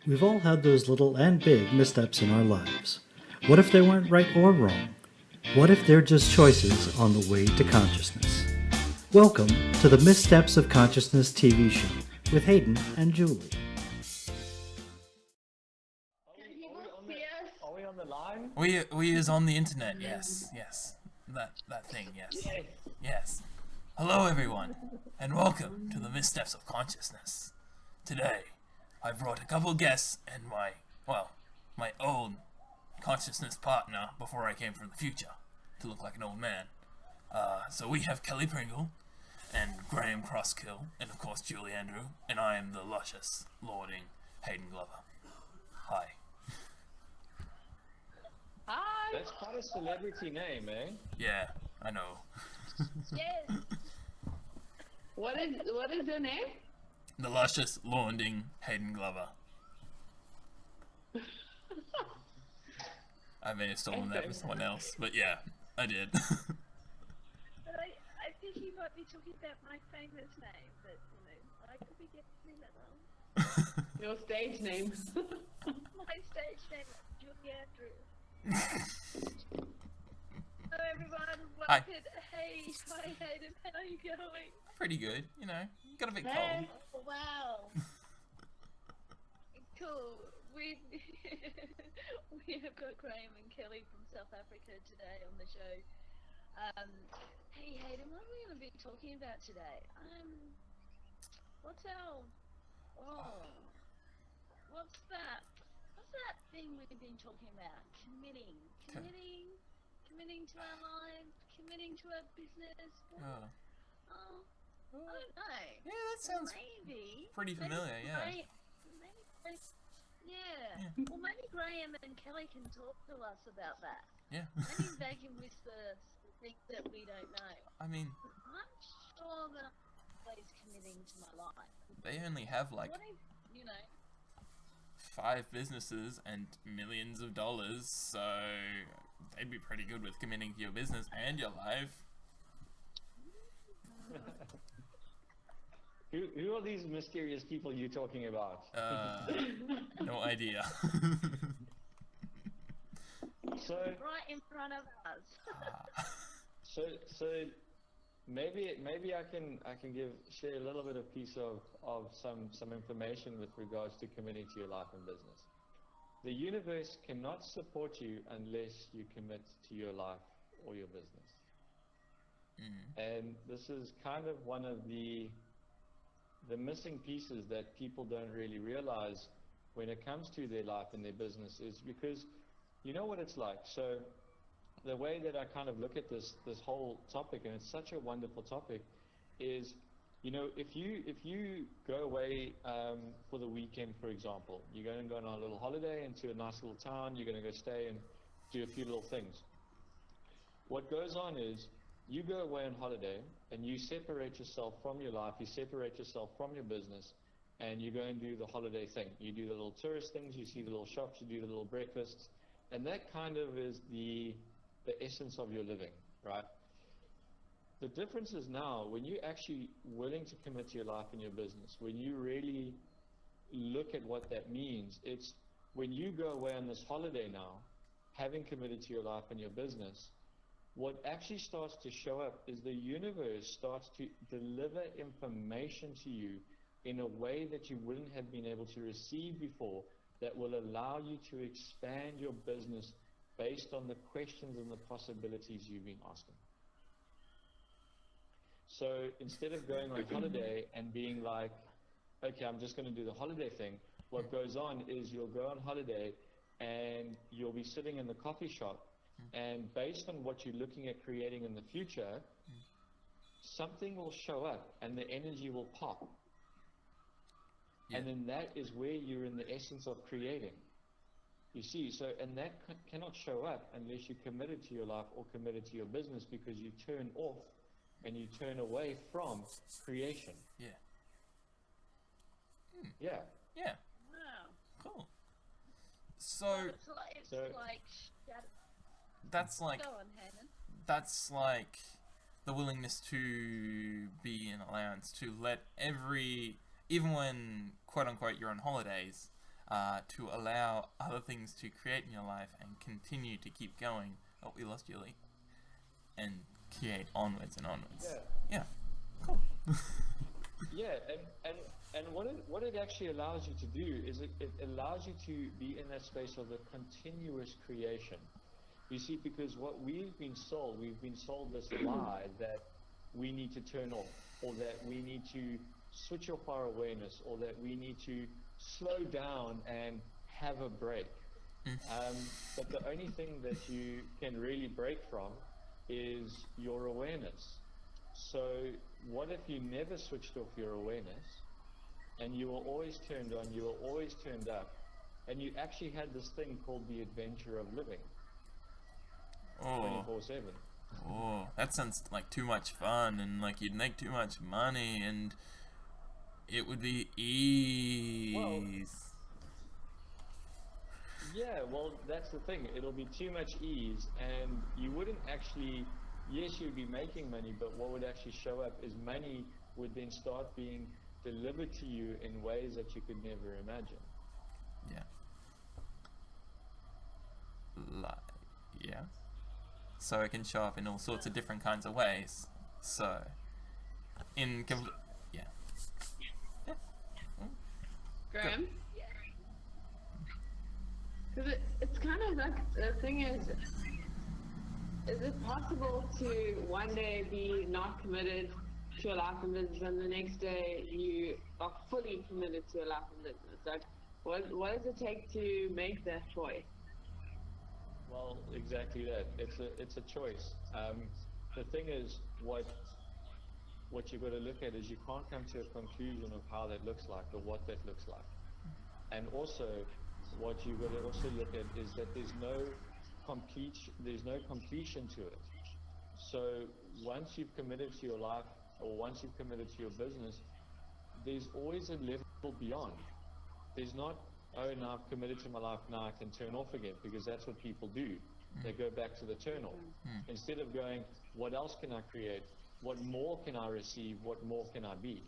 We've all had those little and big missteps in our lives. What if they weren't right or wrong? What if they're just choices on the way to consciousness? Welcome to the Missteps of Consciousness TV show with Hayden and Julie. Are we on the line? We is on the internet, yes. That thing, yes. Yes. Hello everyone, and welcome to the Missteps of Consciousness. Today, I brought a couple guests and my old consciousness partner before I came from the future to look like an old man. So we have Kelly Pringle and Graeme Crosskill, and of course Julie Andrew, and I am the luscious, lording Hayden Glover. Hi. Hi. That's quite a celebrity name, eh? Yeah, I know. Yes. What is your name? The luscious, lording Hayden Glover. I may have stolen that from someone else, but yeah, I did. But I think you might be talking about my famous name, but I could be getting that wrong. Your stage name. My stage name is Julie Andrew. Hello everyone, welcome. Hey, hi Hayden, how are you going? Pretty good, got a bit cold. Hey, wow. Cool. We have got Graeme and Kelly from South Africa today on the show. Hey Hayden, what are we going to be talking about today? What's that? What's that thing we've been talking about? Committing to our lives, committing to our business. I don't know. Yeah, that sounds pretty familiar, yeah. Well, maybe Graeme and Kelly can talk to us about that. Yeah. Maybe they can whisper things that we don't know. I mean, I'm sure that I'm always committing to my life. they only have What if, 5 businesses and millions of dollars, so they'd be pretty good with committing to your business and your life. Who are these mysterious people you're talking about? No idea. So right in front of us. So maybe I can share a little bit of piece of some information with regards to committing to your life and business. The universe cannot support you unless you commit to your life or your business. And this is kind of one of the missing pieces that people don't really realize when it comes to their life and their business, is because you know what it's like. So the way that I kind of look at this whole topic, and it's such a wonderful topic, is if you go away for the weekend, for example, you're going to go on a little holiday into a nice little town, you're going to go stay and do a few little things. What goes on is you go away on holiday and you separate yourself from your life, you separate yourself from your business, and you go and do the holiday thing. You do the little tourist things, you see the little shops, you do the little breakfasts, and that kind of is the essence of your living, right? The difference is now, when you're actually willing to commit to your life and your business, when you really look at what that means, it's when you go away on this holiday now, having committed to your life and your business, what actually starts to show up is the universe starts to deliver information to you in a way that you wouldn't have been able to receive before, that will allow you to expand your business based on the questions and the possibilities you've been asking. So instead of going on holiday and being like, okay, I'm just going to do the holiday thing, what goes on is you'll go on holiday and you'll be sitting in the coffee shop, and based on what you're looking at creating in the future, something will show up and the energy will pop. Yeah. And then that is where you're in the essence of creating. You see, and that cannot show up unless you're committed to your life or committed to your business, because you turn off and you turn away from creation. Yeah. Yeah. Yeah. Wow. Cool. So that's like Go on, Hayden. That's like the willingness to be in allowance, to let even when quote unquote you're on holidays, to allow other things to create in your life and continue to keep going. Oh, we lost Julie. And create onwards and onwards. Yeah. Cool. Yeah, and what it actually allows you to do is it allows you to be in that space of a continuous creation. You see, because what we've been sold this lie that we need to turn off, or that we need to switch off our awareness, or that we need to slow down and have a break. But the only thing that you can really break from is your awareness. So what if you never switched off your awareness, and you were always turned on, you were always turned up, and you actually had this thing called the adventure of living 24/7? Oh, that sounds like too much fun, and like you'd make too much money, and it would be ease. Well, yeah, well, that's the thing. It'll be too much ease, and you wouldn't actually, yes, you'd be making money, but what would actually show up is money would then start being delivered to you in ways that you could never imagine. Yeah. Yeah. So it can show up in all sorts of different kinds of ways. So, yeah. Graeme? Because it's kind of like, the thing is it possible to one day be not committed to a life and business, and the next day you are fully committed to a life and business? Like, what does it take to make that choice? Well, exactly that. It's a choice. The thing is, what you've got to look at is you can't come to a conclusion of how that looks like or what that looks like. And also, what you've got to also look at is that there's no completion to it. So once you've committed to your life, or once you've committed to your business, there's always a level beyond. There's not, oh, now I've committed to my life, now I can turn off again, because that's what people do. They go back to the turn off. Instead of going, what else can I create? What more can I receive? What more can I be?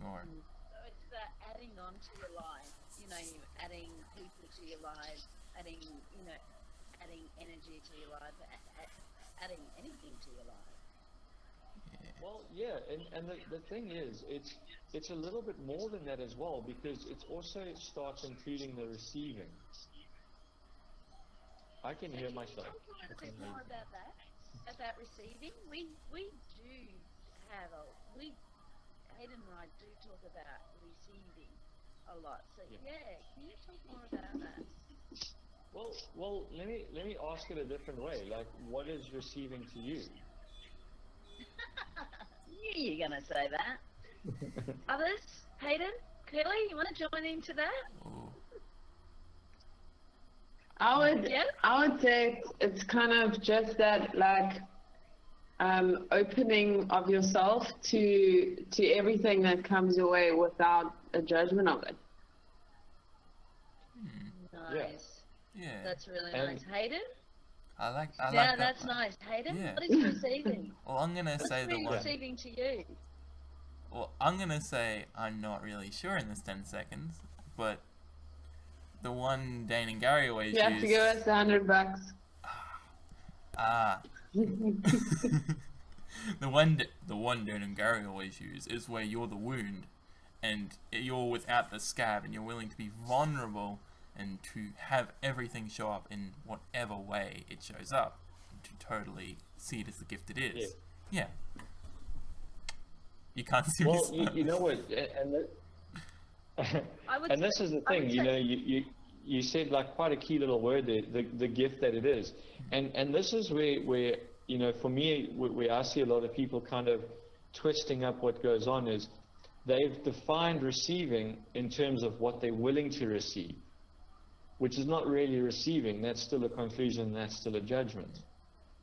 More. So it's that adding on to your life, you're adding people to your life, adding energy to your life, adding anything to your life. Well, yeah, and the thing is, it's a little bit more than that as well, because it also starts including the receiving. I can hear myself. Talk a bit more about receiving. We do have Hayden and I do talk about receiving a lot. So yeah, can you talk more about that? Well, let me ask it a different way. Like, what is receiving to you? Knew you're gonna say that. Others? Hayden? Curly, you want to join into that? Ooh. I would say it's kind of just that, like, opening of yourself to everything that comes your way without a judgment of it. Nice. Yeah. That's really nice. Hayden? I like Yeah, that that's one. nice. Hayden, Yeah. what is receiving? Well, I'm gonna say the one. Receiving to you. Well, I'm gonna say I'm not really sure in this 10 seconds, but the one Dane and Gary always You have to give us $100. the one Dane and Gary always use is where you're the wound, and you're without the scab, and you're willing to be vulnerable and to have everything show up in whatever way it shows up, and to totally see it as the gift it is. Yeah. You can't see me. Well, you know what, and this is the thing, you said like quite a key little word there, the gift that it is, and this is where for me, where I see a lot of people kind of twisting up what goes on is they've defined receiving in terms of what they're willing to receive, which is not really receiving. That's still a conclusion, that's still a judgment.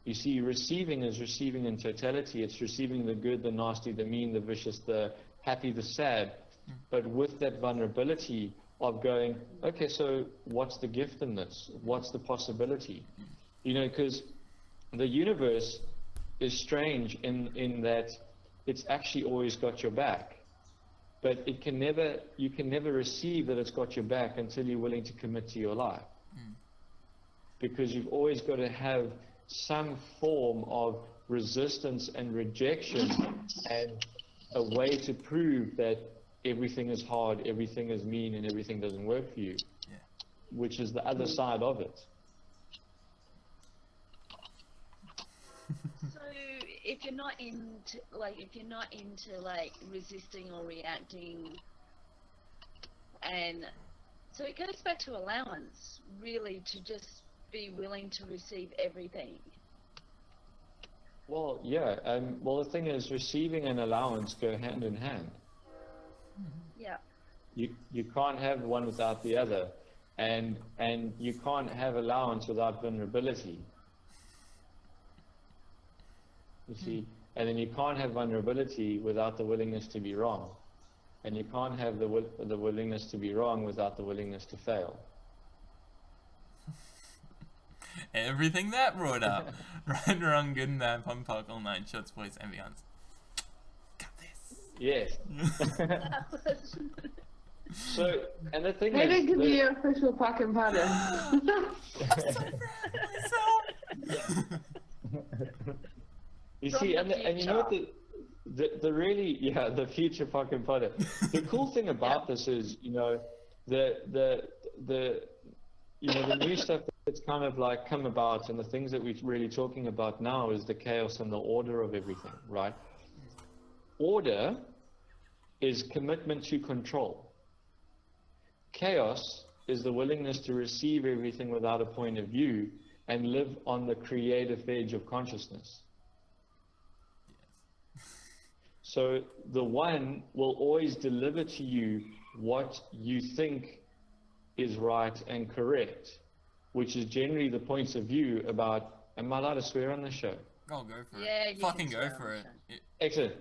You see, receiving is receiving in totality. It's receiving the good, the nasty, the mean, the vicious, the happy, the sad, but with that vulnerability of going, okay, so what's the gift in this? What's the possibility? Because the universe is strange in that it's actually always got your back, but you can never receive that it's got your back until you're willing to commit to your life. Because you've always got to have some form of resistance and rejection and a way to prove that everything is hard, everything is mean, and everything doesn't work for you, which is the other side of it. So if you're not into like resisting or reacting, and so it goes back to allowance, really, to just be willing to receive everything. Well, yeah. Well, the thing is, receiving and allowance go hand in hand. Yeah. You can't have one without the other, and you can't have allowance without vulnerability. You see, and then you can't have vulnerability without the willingness to be wrong, and you can't have the willingness to be wrong without the willingness to fail. Everything that brought up. Right, wrong, good and bad, pump, park, all nine, shots, boys, and beyonds. Got this. Yes. So, and the thing Maybe is, it could be your official puck and putter. I'm so proud of myself. you From see, the and you know what the really, the future fucking putter. The cool thing about this is, you know, the new stuff that's kind of like come about, and the things that we're really talking about now is the chaos and the order of everything, right? Order is commitment to control. Chaos is the willingness to receive everything without a point of view and live on the creative edge of consciousness. So the one will always deliver to you what you think is right and correct, which is generally the points of view about, am I allowed to swear on this show? Oh, go for it. Yeah, you Fucking can go swear for on it. the Excellent.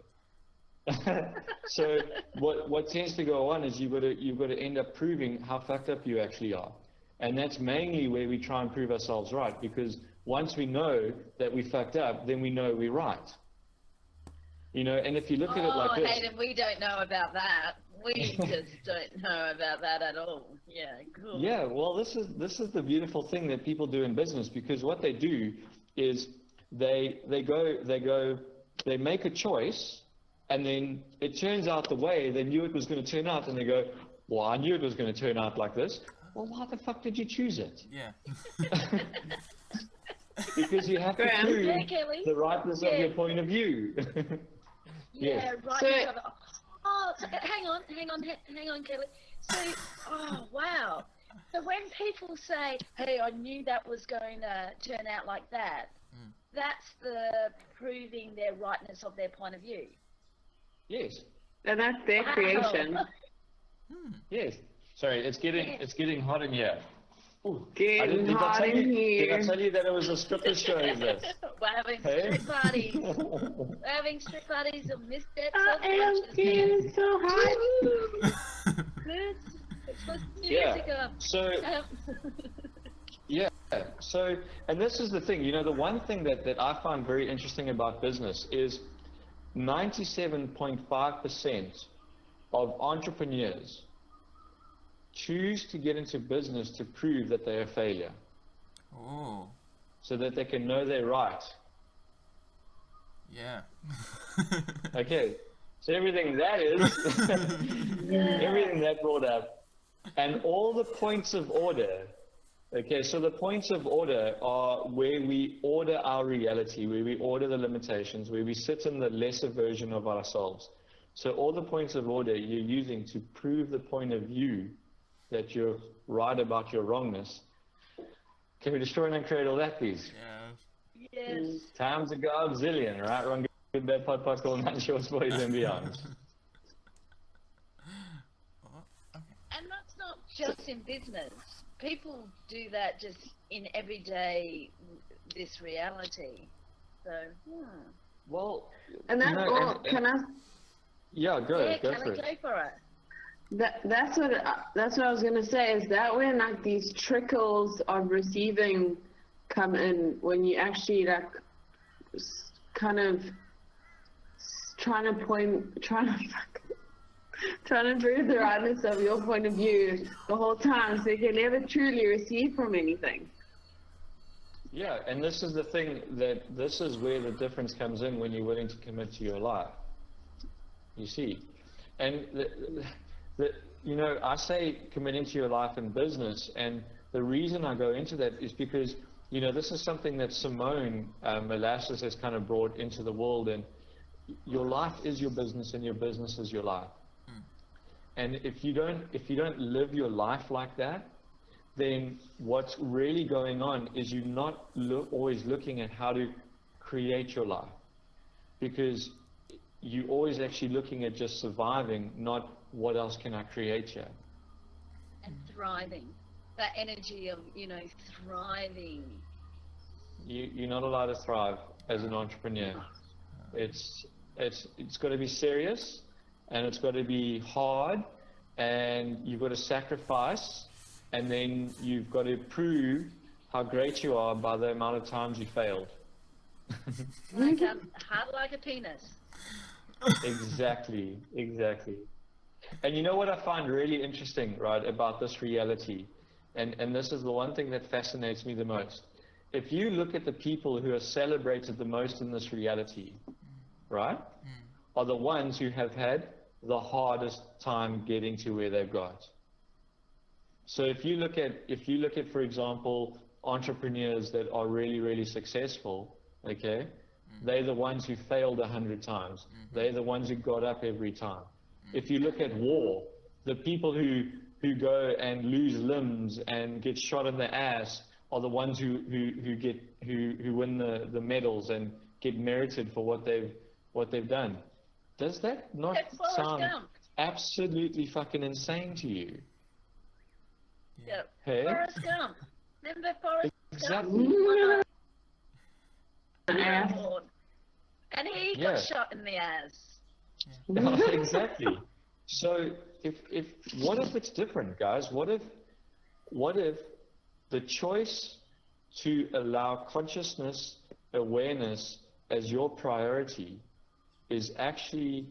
So what tends to go on is you've got to end up proving how fucked up you actually are, and that's mainly where we try and prove ourselves right, because once we know that we fucked up, then we know we're right. You know, and if you look at it like this, Hayden, we don't know about that. We just don't know about that at all. Yeah, cool. yeah, well, this is the beautiful thing that people do in business, because what they do is they make a choice, and then it turns out the way they knew it was going to turn out, and they go, well, I knew it was going to turn out like this. Well, why the fuck did you choose it? Yeah. Because you have to Graeme. prove Yeah, Kelly. the rightness of your point of view. Yeah, Yes. right. So- you have it. Oh, hang on, Kelly. So, oh wow. So when people say, "Hey, I knew that was going to turn out like that," that's the proving their rightness of their point of view. Yes. And that's their creation. Yes. Sorry, it's getting hot in here. Ooh. Getting hot in Did I here. tell you that it was a stripper show? Is this? We're having Hey? strip parties. We're having strip parties of missteps. I am getting so hot. It's supposed to be Yeah. music up. So yeah. So, and this is the thing. You know, the one thing that I find very interesting about business is 97.5% of entrepreneurs choose to get into business to prove that they're a failure, Oh, so that they can know they're right. yeah. Okay, so everything that is, everything that brought up, and all the points of order. Okay, so the points of order are where we order our reality, where we order the limitations, where we sit in the lesser version of ourselves. So all the points of order you're using to prove the point of view that you're right about your wrongness. Can we destroy and uncreate all that, please? Yeah. Yes. Times a godzillion, right? Wrong, good, bad, pod, all nine shorts, boys, and beyond. And that's not just in business. People do that just in everyday this reality. So, Well, And that's no, all. Can I? yeah, go yeah, for can we it. go for it? That's what I was gonna say. Is that when like these trickles of receiving come in, when you actually like kind of trying to trying to prove the rightness of your point of view the whole time, so you can never truly receive from anything. Yeah, and this is the thing, that this is where the difference comes in when you're willing to commit to your life. You see, and you know, I say committing to your life in business, and the reason I go into that is because, you know, this is something that Simone Molasses has kind of brought into the world, and your life is your business and your business is your life. And if you don't live your life like that, then what's really going on is you're not always looking at how to create your life, because you're always actually looking at just surviving, not what else can I create here. And thriving, that energy of, you know, thriving. You're not allowed to thrive as an entrepreneur. It's got to be serious, and it's got to be hard, and you've got to sacrifice, and then you've got to prove how great you are by the amount of times you failed. Like, hard like a penis. Exactly. And you know what I find really interesting, right, about this reality, and this is the one thing that fascinates me the most. If you look at the people who are celebrated the most in this reality, right, are the ones who have had the hardest time getting to where they've got. So if you look at, for example, entrepreneurs that are really, really successful, okay, they're the ones who failed 100 times. They're the ones who got up every time. If you look at war, the people who go and lose limbs and get shot in the ass are the ones who win the medals and get merited for what they've done. Does that not sound absolutely fucking insane to you? Yep. Hey? Forrest Gump. Remember Forrest Exactly. Gump? And he got shot in the ass. Exactly. So if what if it's different, guys? What if the choice to allow consciousness, awareness as your priority is actually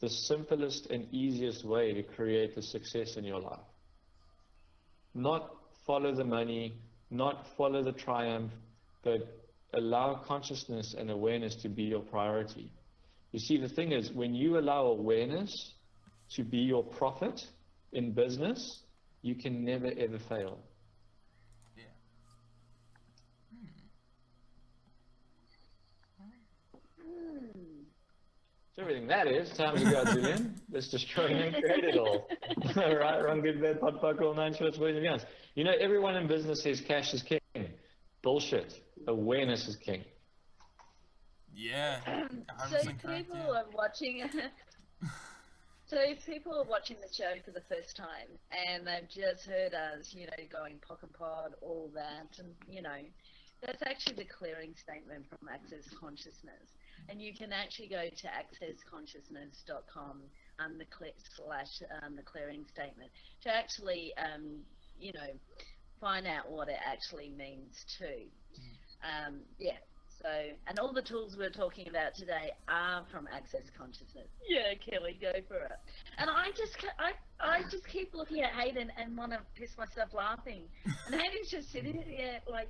the simplest and easiest way to create the success in your life? Not follow the money, not follow the triumph, but allow consciousness and awareness to be your priority. You see, the thing is, when you allow awareness to be your profit in business, you can never ever fail. Yeah. So everything that is, time to go, Julian. Let's destroy and create it all. Right, wrong, good, bad, pot, puck, all nine shorts, boys and beyonds. You know, everyone in business says cash is king. Bullshit. Awareness is king. Yeah. So 100% correct, people yeah. are watching. So if people are watching the show for the first time and they've just heard us, you know, going pock and pod, all that, and you know, that's actually the clearing statement from Access Consciousness. And you can actually go to accessconsciousness.com the clearing statement to actually, you know, find out what it actually means too. Yeah. So, and all the tools we're talking about today are from Access Consciousness. Yeah, Kelly, go for it. And I just keep looking at Hayden and want to piss myself laughing. And Hayden's just sitting there like.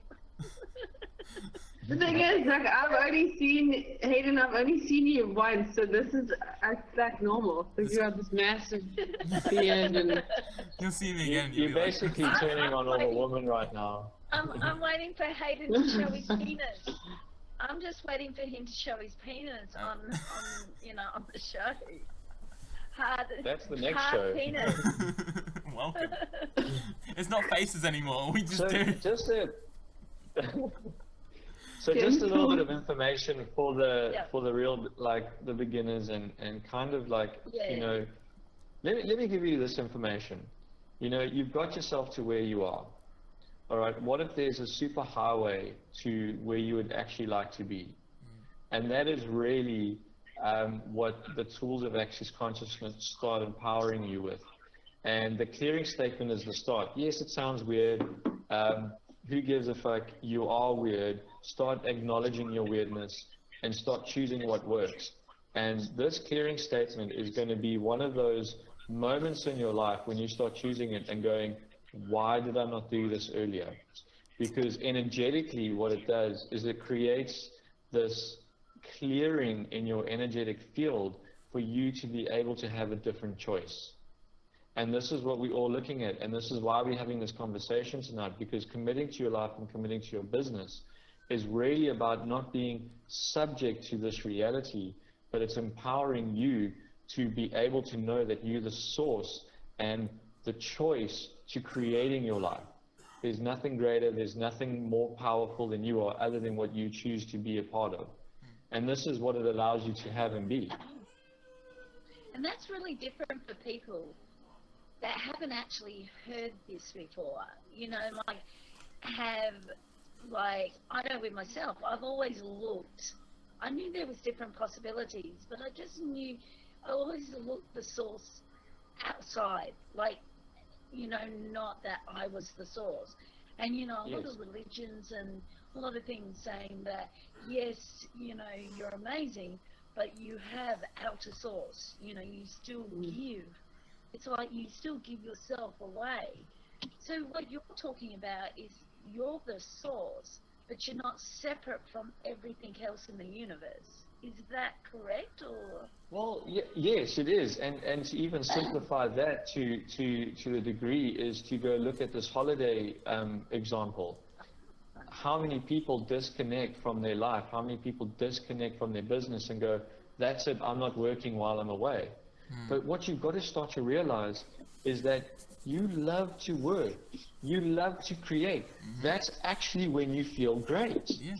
The thing is, like, I've only seen you once, so this is like normal. So you have this massive beard, and You'll see me again. You're basically turning on all the women right now. I'm waiting for Hayden to show his penis. I'm just waiting for him to show his penis on you know, on the show. That's the next hard show. Penis. Welcome. It's not faces anymore. We just So do. just a little bit of information for the real, like, the beginners and kind of like, you know, let me give you this information. You know, you've got yourself to where you are. All right, what if there's a super highway to where you would actually like to be? And that is really what the tools of Access Consciousness start empowering you with. And the clearing statement is the start. Yes, it sounds weird. Who gives a fuck? You are weird. Start acknowledging your weirdness and start choosing what works. And this clearing statement is going to be one of those moments in your life when you start choosing it and going, why did I not do this earlier? Because energetically what it does is it creates this clearing in your energetic field for you to be able to have a different choice. And this is what we're all looking at, and this is why we're having this conversation tonight, because committing to your life and committing to your business is really about not being subject to this reality, but it's empowering you to be able to know that you're the source and the choice to creating your life. There's nothing greater, there's nothing more powerful than you are other than what you choose to be a part of. And this is what it allows you to have and be. And that's really different for people that haven't actually heard this before. You know, I know with myself, I've always looked. I knew there was different possibilities, but I just knew I always looked the source outside, not that I was the source. And, a lot of religions and a lot of things saying that, yes, you're amazing, but you have outer source, you still give. It's like you still give yourself away. So what you're talking about is you're the source, but you're not separate from everything else in the universe. Is that correct, or? Well, yes, it is. And to even simplify that to the degree is to go look at this holiday example. How many people disconnect from their life? How many people disconnect from their business and go, that's it, I'm not working while I'm away. But what you've got to start to realize is that you love to work. You love to create. That's actually when you feel great. Yeah.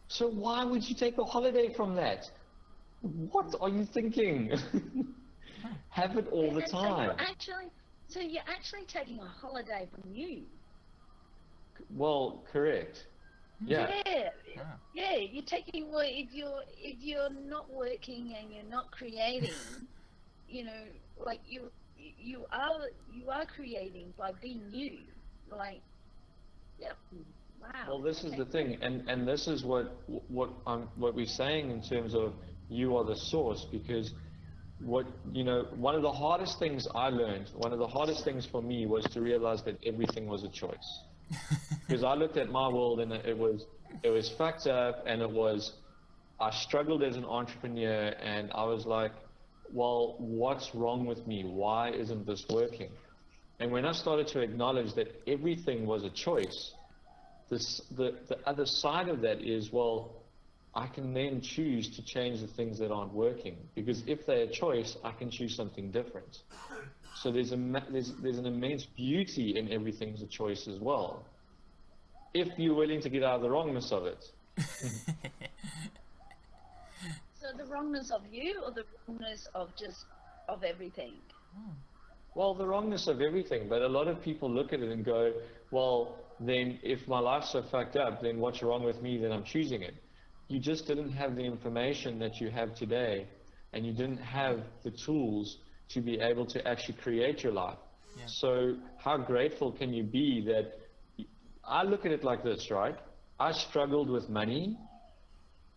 So why would you take a holiday from that? What are you thinking? Have it all the time. So you're actually taking a holiday from you. Well, correct. Yeah. Yeah. You're taking if you're not working and you're not creating, you are creating by being you. Wow. Well, this is the thing, and this is what we're saying in terms of you are the source, because one of the hardest things I learned, one of the hardest things for me was to realize that everything was a choice. Because I looked at my world and it was fucked up, and I struggled as an entrepreneur, and I was like, well, what's wrong with me? Why isn't this working? And when I started to acknowledge that everything was a choice, the other side of that is, well, I can then choose to change the things that aren't working, because if they're a choice, I can choose something different. So there's an immense beauty in everything's a choice as well, if you're willing to get out of the wrongness of it. So the wrongness of you, or the wrongness of everything? Well, the wrongness of everything, but a lot of people look at it and go, well, then if my life's so fucked up, then what's wrong with me? Then I'm choosing it. You just didn't have the information that you have today, and you didn't have the tools to be able to actually create your life. Yeah. So how grateful can you be that? I look at it like this, right? I struggled with money,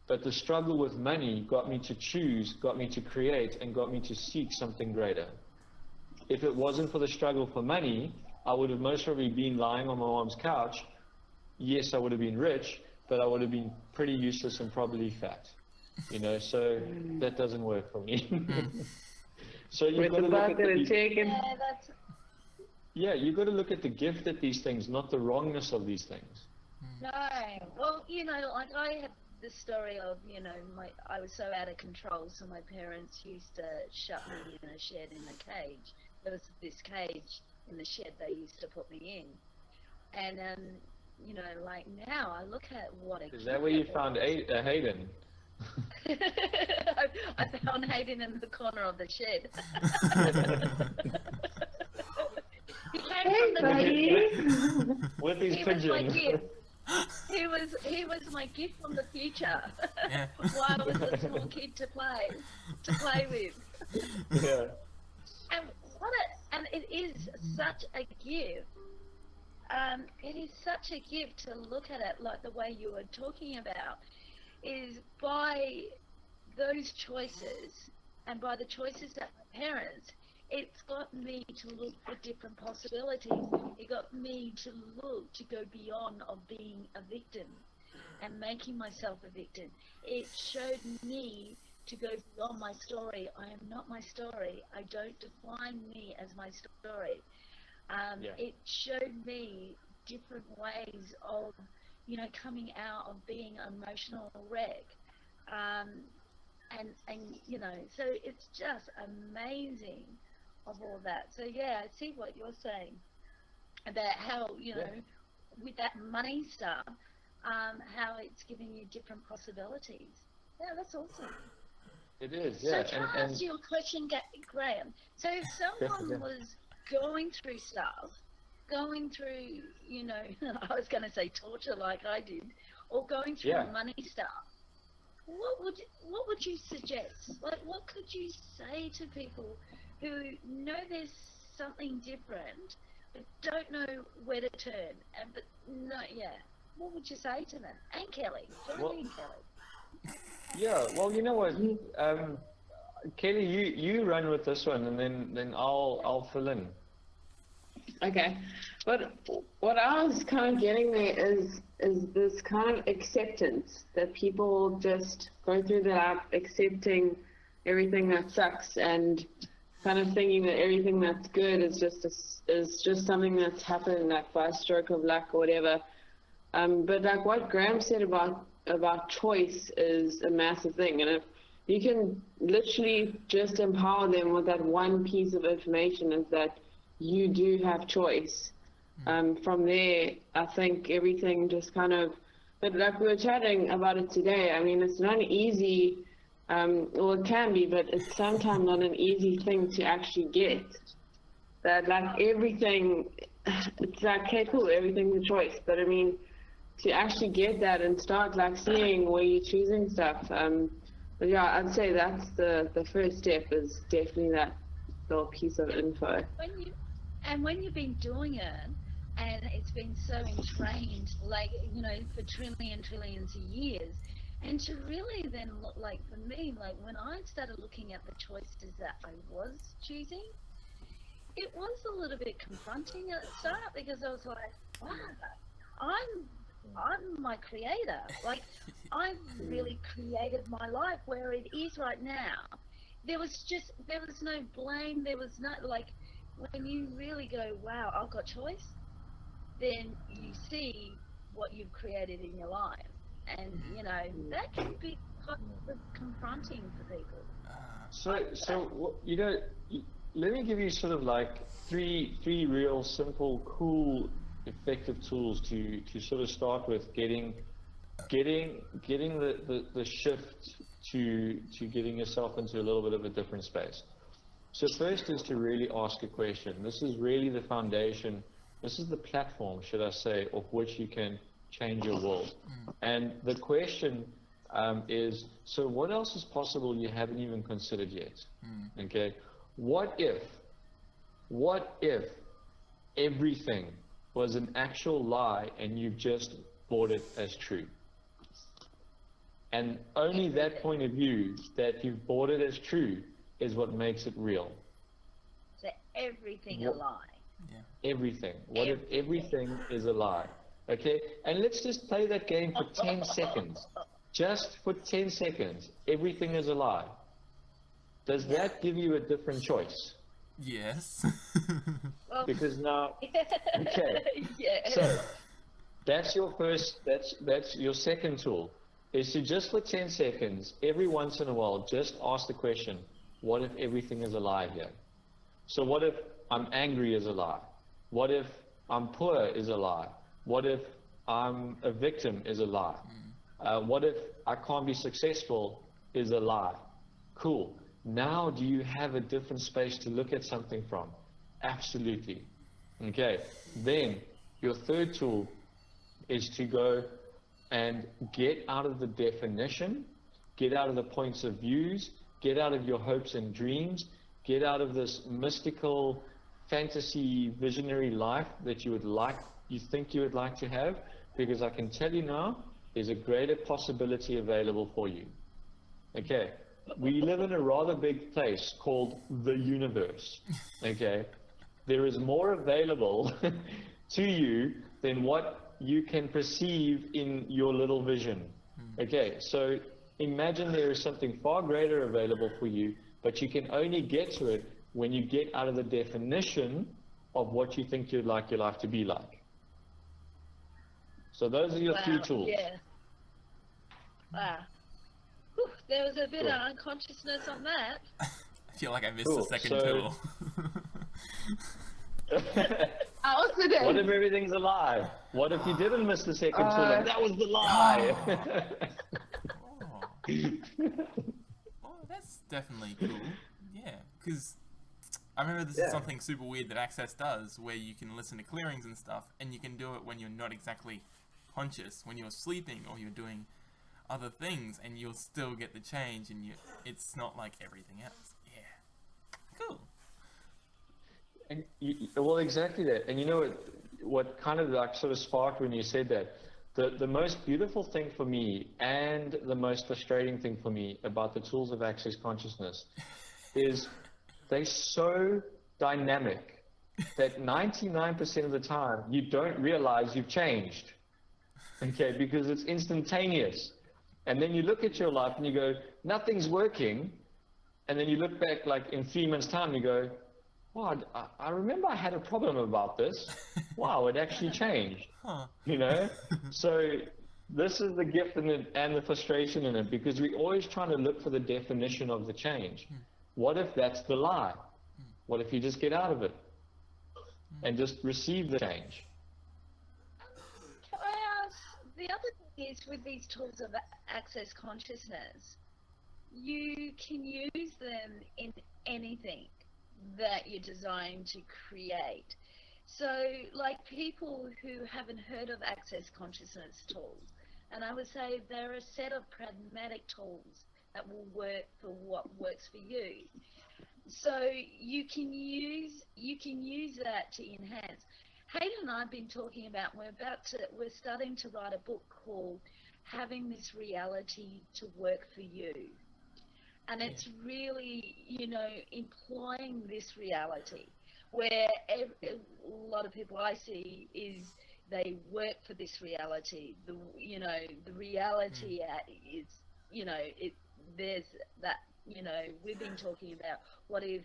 but the struggle with money got me to choose, got me to create, and got me to seek something greater. If it wasn't for the struggle for money, I would have most probably been lying on my mom's couch. Yes, I would have been rich, but I would have been pretty useless and probably fat. So that doesn't work for me. So you've got to look at you've got to look at the gift at these things, not the wrongness of these things. No, well, I had the story of, I was so out of control, so my parents used to shut me in a shed in a cage. There was this cage in the shed they used to put me in. And, now I look at what a Is that where you found Hayden? I found Hayden in the corner of the shed. Hey, buddy! With his pigeon. He was my gift from the future. Yeah. While I was a small kid to play with. Yeah. And it is such a gift. It is such a gift to look at it like the way you were talking about, is by those choices, and by the choices that my parents, it's got me to look for different possibilities. It got me to look to go beyond of being a victim and making myself a victim. It showed me to go beyond my story. I am not my story. I don't define me as my story. It showed me different ways of, coming out of being an emotional wreck. And so it's just amazing of all that. So yeah, I see what you're saying about how, with that money stuff, how it's giving you different possibilities. Yeah, that's awesome. It is, yeah. So can I ask you a question, Graeme? So if someone was going through stuff, going through, I was going to say torture like I did, or going through money stuff, what would you suggest? Like, what could you say to people who know there's something different, but don't know where to turn? What would you say to them? And Kelly, Johnny and Kelly. Yeah, well, you know what, Kelly, you run with this one, and then I'll fill in. Okay, but what I was kind of getting there is this kind of acceptance that people just go through their life accepting everything that sucks and kind of thinking that everything that's good is just something that's happened like by a stroke of luck or whatever. But like what Graeme said about choice is a massive thing, and if you can literally just empower them with that one piece of information, is that you do have choice. From there, I think everything just kind of, but like we were chatting about it today, I mean, it's not an easy, well, it can be, but it's sometimes not an easy thing to actually get. That like everything, it's like, okay, cool, everything's a choice, but I mean, to actually get that and start like seeing where you're choosing stuff. But yeah, I'd say that's the first step, is definitely that little piece of info. When you've been doing it, and it's been so ingrained, like, for trillions of years, and to really then look, like, for me, like, when I started looking at the choices that I was choosing, it was a little bit confronting at the start, because I was like, wow, I'm my creator. Like, I've really created my life where it is right now. There was no blame. There was no, like, when you really go, wow, I've got choice, then you see what you've created in your life. And, that can be quite confronting for people. So let me give you sort of like three real simple, cool, effective tools to sort of start with getting the shift to getting yourself into a little bit of a different space. So first is to really ask a question. This is really the foundation. This is the platform, should I say, of which you can change your world. And the question is, so what else is possible you haven't even considered yet? Okay, what if everything was an actual lie and you've just bought it as true? And only that point of view, that you've bought it as true, is what makes it real. So everything a lie. Yeah. Everything. What if everything is a lie? Okay, and let's just play that game for 10 seconds. Just for 10 seconds, everything is a lie. Does that give you a different choice? Yes. Well, because now, okay, yeah. So that's your first, that's your second tool, is to just for 10 seconds, every once in a while, just ask the question, what if everything is a lie here? So what if I'm angry is a lie? What if I'm poor is a lie? What if I'm a victim is a lie? What if I can't be successful is a lie? Cool. Now do you have a different space to look at something from? Absolutely. Okay. Then your third tool is to go and get out of the definition, get out of the points of views, get out of your hopes and dreams, get out of this mystical fantasy visionary life that you think you would like to have, because I can tell you now, there's a greater possibility available for you. Okay, we live in a rather big place called the universe, okay? There is more available to you than what you can perceive in your little vision, okay? So imagine there is something far greater available for you, but you can only get to it when you get out of the definition of what you think you'd like your life to be like. So those are your three tools. Yeah. Wow. Whew, there was a bit Cool. of unconsciousness on that. I feel like I missed Cool, the second so- tool. I also did. What if everything's a lie? What if you didn't miss the second tool and that was the lie? Oh, that's definitely cool. Yeah, because I remember this is something super weird that Access does, where you can listen to clearings and stuff, and you can do it when you're not exactly conscious, when you're sleeping or you're doing other things, and you'll still get the change, and it's not like everything else. Yeah, cool. And well, exactly that. And you know what kind of like sort of sparked when you said that? The most beautiful thing for me and the most frustrating thing for me about the tools of Access Consciousness is they're so dynamic that 99% of the time you don't realize you've changed, okay, because it's instantaneous. And then you look at your life and you go, nothing's working. And then you look back like in 3 months' time, you go, wow, I remember I had a problem about this. Wow, it actually changed. You know? So this is the gift and the frustration in it, because we're always trying to look for the definition of the change. What if that's the lie? What if you just get out of it and just receive the change? Can I ask, the other thing is with these tools of Access Consciousness, you can use them in anything that you're designed to create. So, like people who haven't heard of Access Consciousness tools, and I would say they're a set of pragmatic tools that will work for what works for you. So you can use that to enhance. Hayden and I have been talking about, we're starting to write a book called Having This Reality to Work for You. And it's really, employing this reality, where a lot of people I see is they work for this reality. The reality is, there's that, we've been talking about what if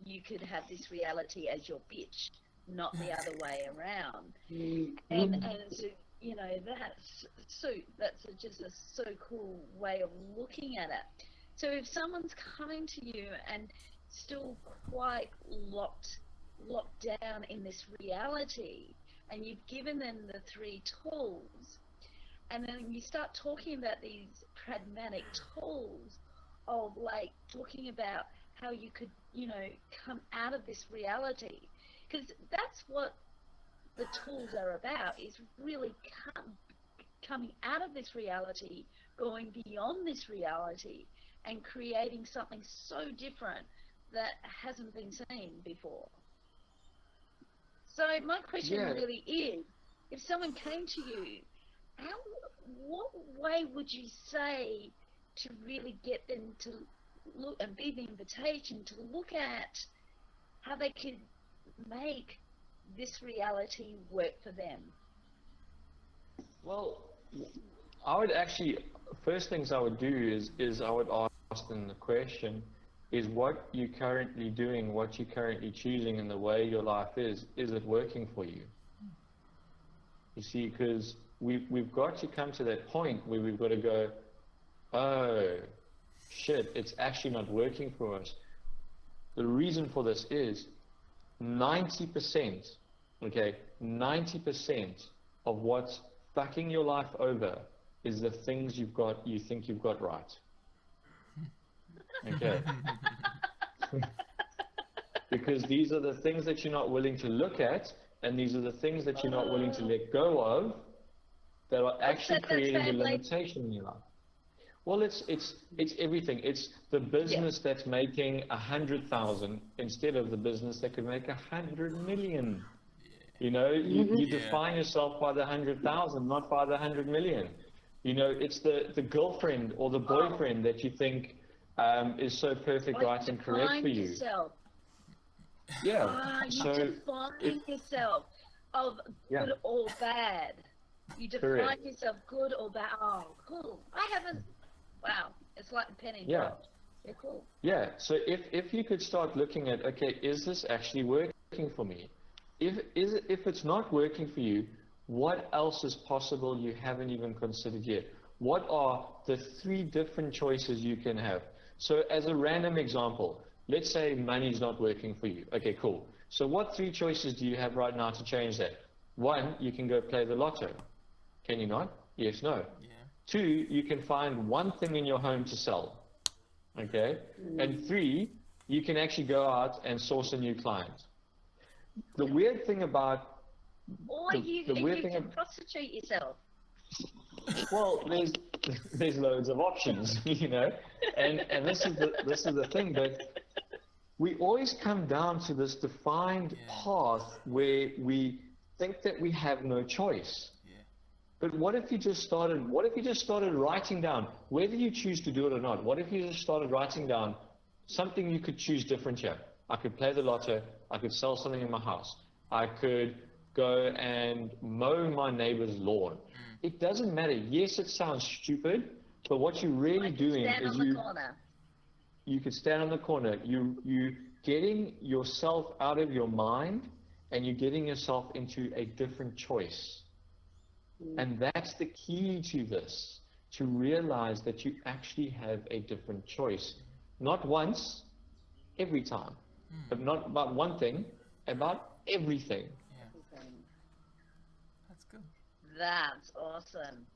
you could have this reality as your pitch, not the other way around. And so, that's just a so cool way of looking at it. So if someone's coming to you and still quite locked down in this reality, and you've given them the 3 tools, and then you start talking about these pragmatic tools of like talking about how you could, come out of this reality, because that's what the tools are about, is really coming out of this reality, going beyond this reality, and creating something so different that hasn't been seen before. So my question really is, if someone came to you, what way would you say to really get them to look and be the invitation to look at how they could make this reality work for them? Well, I would actually, first things I would do is I would ask them the question, is what you're currently doing, what you're currently choosing, and the way your life is it working for you? You see, because we've got to come to that point where we've got to go, oh, shit, it's actually not working for us. The reason for this is 90%, okay, 90% of what's fucking your life over is the things you think you've got right. Okay. Because these are the things that you're not willing to look at, and these are the things that you're not willing to let go of, that are actually creating the limitation in your life. Well, it's everything. It's the business that's making 100,000 instead of the business that could make 100 million. You know, you define yourself by the 100,000, not by the 100 million. You know, it's the girlfriend or the boyfriend that you think is so perfect, right, and correct for you. Yourself. Yeah. You So define yourself of Yeah. good or bad. You define Correct. yourself good or bad. Oh, cool. I haven't. Wow, it's like a penny Yeah. dropped. Yeah, cool. Yeah, so if you could start looking at, okay, is this actually working for me? If it's not working for you, what else is possible you haven't even considered yet? What are the 3 different choices you can have? So as a random example, let's say money's not working for you. Okay, cool. So what 3 choices do you have right now to change that? 1, you can go play the lotto. Can you not? Yes, no. Yeah. 2, you can find one thing in your home to sell. Okay, and 3, you can actually go out and source a new client. The weird thing about Or The- you, the weird you thing can ab- prostitute yourself. well, there's loads of options, you know, and this is the thing, but we always come down to this defined path where we think that we have no choice. Yeah. But what if you just started writing down, whether you choose to do it or not, what if you just started writing down something you could choose different here? I could play the lotto, I could sell something in my house, I could go and mow my neighbor's lawn. It doesn't matter. Yes, it sounds stupid, but what you're really doing Stand is on the corner. you could stand on the corner. You getting yourself out of your mind and you're getting yourself into a different choice. And that's the key to this, to realize that you actually have a different choice. Not once, every time. But not about one thing, about everything. Yeah. That's good. That's awesome.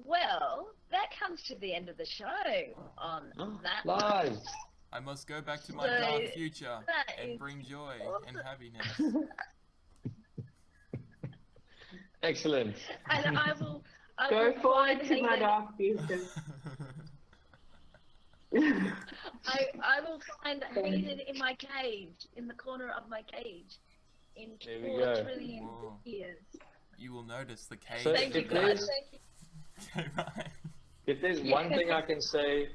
Well, that comes to the end of the show on that. Live. I must go back to my So, dark future that and is bring joy and awesome. happiness. Excellent. And I will Go forward find to my Hayden- dark future. I will find Hayden in my cage, in the corner of my cage, in There we 4 go. trillion Whoa. years. You will notice the cage. So Thank you, if guys. there's- Thank you. Okay, right. If there's one thing I can say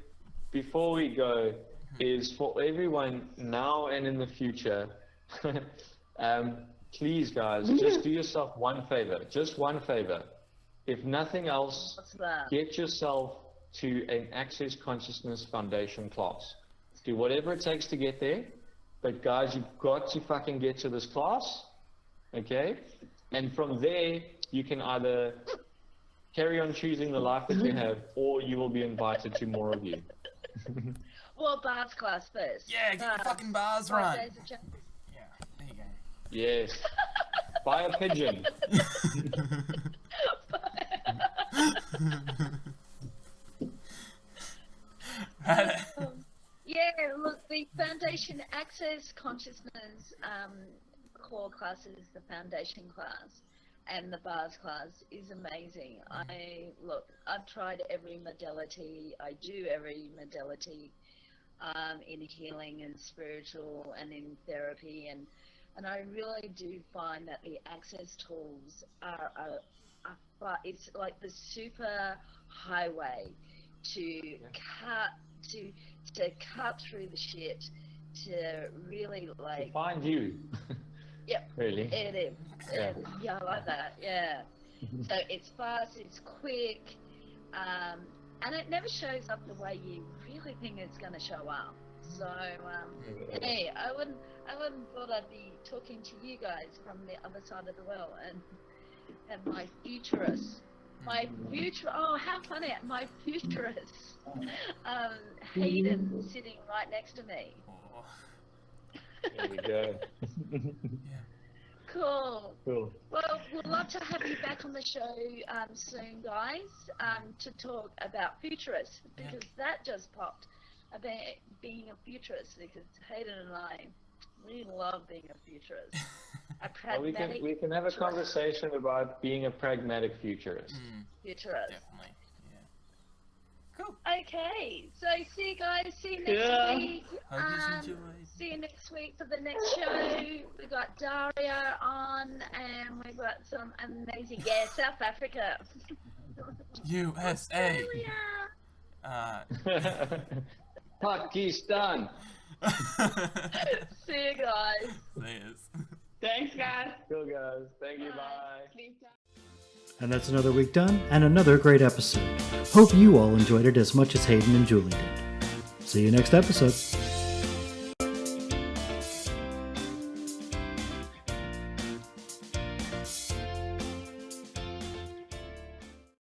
before we go, is for everyone now and in the future, please guys, just do yourself one favor, just one favor. If nothing else, What's that? get yourself to an Access Consciousness Foundation class. Do whatever it takes to get there, but guys, you've got to fucking get to this class, okay? And from there, you can either carry on choosing the life that you have, or you will be invited to more of you. Well, Barb's class first. Yeah, get your fucking bars 5 right. days of change. Yeah, there you go. Yes. Buy a pigeon. Yeah, look, the Foundation Access Consciousness core class is the foundation class, and the bars class is amazing. I've tried every modality. I do every modality in healing and spiritual and in therapy, and I really do find that the access tools are it's like the super highway to cut through the shit, to really like Find you. Yep. Really. it is. Yeah. Yeah, I like that. Yeah. So it's fast, it's quick, and it never shows up the way you really think it's going to show up. So hey, I wouldn't thought I'd be talking to you guys from the other side of the world and my futurist. My future, oh, how funny, my futurist, Hayden, sitting right next to me. Oh, There we go. Cool. Cool. Well, we'd love to have you back on the show soon, guys, to talk about futurists, because that just popped about being a futurist, because Hayden and I, we love being a futurist. A Well, pragmatic we can have a conversation about being a pragmatic futurist. futurist. definitely. Yeah. Cool. Okay, so see you guys. See you next Yeah. week. Hope you enjoyed. See you next week for the next show. We got Daria on, and we've got some amazing, South Africa. USA. Pakistan. See you guys. Yes. Thanks, guys. Cool, guys. Thank you. Bye. Sleep tight. And that's another week done, and another great episode. Hope you all enjoyed it as much as Hayden and Julie did. See you next episode.